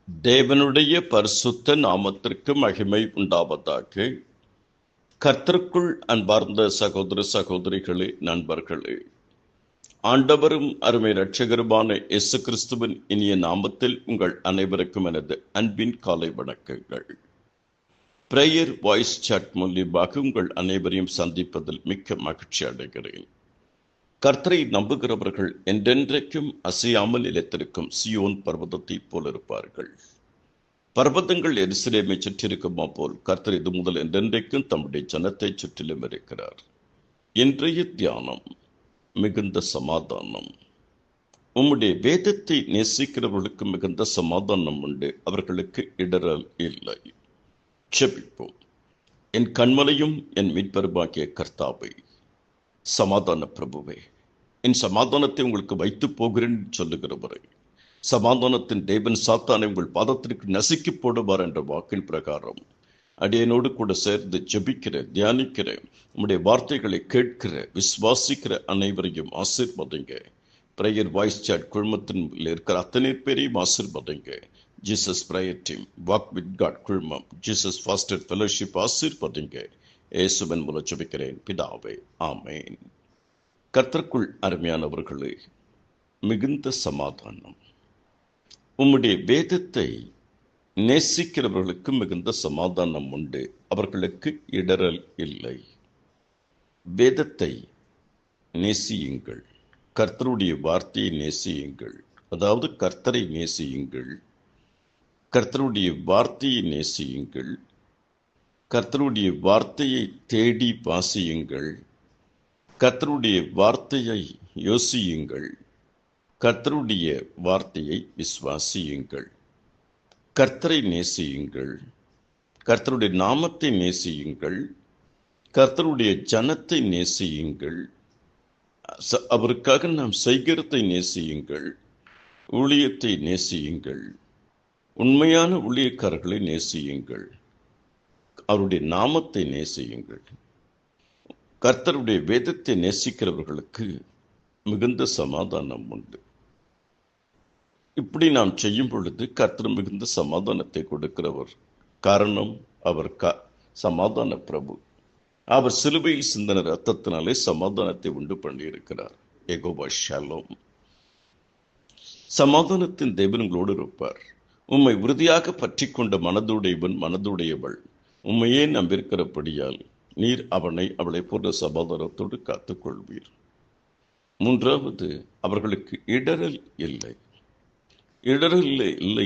தேவனுடைய பரிசுத்த நாமத்திற்கு மகிமை உண்டாவதாக. கர்த்தருக்குள் அன்பார்ந்த சகோதர சகோதரிகளே, நண்பர்களே, ஆண்டவரும் அருமை இரட்சகருமான இயேசு கிறிஸ்துவின் இனிய நாமத்தில் உங்கள் அனைவருக்கும் எனது அன்பின் காலை வணக்கங்கள். பிரேயர் வாய்ஸ் சாட் மூலியமாக உங்கள் அனைவரையும் சந்திப்பதில் மிக்க மகிழ்ச்சி அடைகிறேன். கர்த்தரை நம்புகிறவர்கள் என்றென்றைக்கும் அசையாமல் நிலைத்திருக்கும் சியோன் பர்வதத்தை போல் இருப்பார்கள். பர்வதங்கள் எருசலேமை சுற்றிருக்குமா போல் கர்த்தர் இது முதல் என்றென்றைக்கும் தம்முடைய ஜனத்தை சுற்றிலும் இருக்கிறார். இன்றைய தியானம், மிகுந்த சமாதானம். உம்முடைய வேதத்தை நேசிக்கிறவர்களுக்கு மிகுந்த சமாதானம் உண்டு, அவர்களுக்கு இடரல் இல்லை. ஜெபிப்போம். என் கண்மலையும் என் மீட்பருமாகிய கர்த்தாவே, சமாதான பிரபுவே, என் சமாதானத்தை உங்களுக்கு வைத்து போகிறேன் சொல்லுகிறவரை, சமாதானத்தின் தேவன் சாத்தானை உங்கள் பாதத்திற்கு நசுக்கி போடுவார் என்ற வாக்கின் பிரகாரம் அடியனோடு கூட சேர்ந்து ஜெபிக்கிற, தியானிக்கிற, உம்முடைய வார்த்தைகளை கேட்கிற, விசுவாசிக்கிற அனைவரையும் ஆசீர்வதிங்க. பிரேயர் வாய்ஸ் சாட் குழுமத்தின் இருக்கிற அத்தனை பேரையும் ஆசீர்வதிங்க. Jesus prayer team, walk with God குழுமம், ஜீசஸ் ஃபாஸ்டர் ஃபெலோஷிப் ஆசீர்வதிங்க. இயேசுவின் மூலம் ஜெபிக்கிறேன் பிதாவே, ஆமேன். கர்த்தருக்குள் அருமையானவர்களே, மிகுந்த சமாதானம். உம்முடைய வேதத்தை நேசிக்கிறவர்களுக்கு மிகுந்த சமாதானம் உண்டு, அவர்களுக்கு இடரல் இல்லை. வேதத்தை நேசியுங்கள், கர்த்தருடைய வார்த்தையை நேசியுங்கள். அதாவது கர்த்தரை நேசியுங்கள், கர்த்தருடைய வார்த்தையை நேசியுங்கள், கர்த்தருடைய வார்த்தையை தேடி வாசியுங்கள், கர்த்தருடைய வார்த்தையை யோசியுங்கள், கர்த்தருடைய வார்த்தையை விசுவாசியுங்கள். கர்த்தரை நேசியுங்கள், கர்த்தருடைய நாமத்தை நேசியுங்கள், கர்த்தருடைய ஜனத்தை நேசியுங்கள், அவருக்காக நாம் செய்கிறதை நேசியுங்கள், ஊழியத்தை நேசியுங்கள், உண்மையான ஊழியக்காரர்களை நேசியுங்கள், அவருடைய நாமத்தை நேசியுங்கள். கர்த்தருடைய வேதத்தை நேசிக்கிறவர்களுக்கு மிகுந்த சமாதானம் உண்டு. இப்படி நாம் செய்யும் பொழுது கர்த்தர் மிகுந்த சமாதானத்தை கொடுக்கிறவர். காரணம், அவர் சமாதான பிரபு. அவர் சிலுவையில் சிந்தின ரத்தத்தினாலே சமாதானத்தை உண்டு பண்ணியிருக்கிறார். யெகோவா ஷாலோம். சமாதானத்தின் தேவன் உங்களோடு இருப்பார். உம்மை உறுதியாக பற்றி கொண்ட மனதுடையவன், மனதுடையவள் உம்மையே நம்பியிருக்கிறபடியால் நீர் அவளை போன்ற சமாதானத்தோடு காத்துக்கொள்வீர். மூன்றாவது, அவர்களுக்கு இடரல் இல்லை. இடரல் இல்லை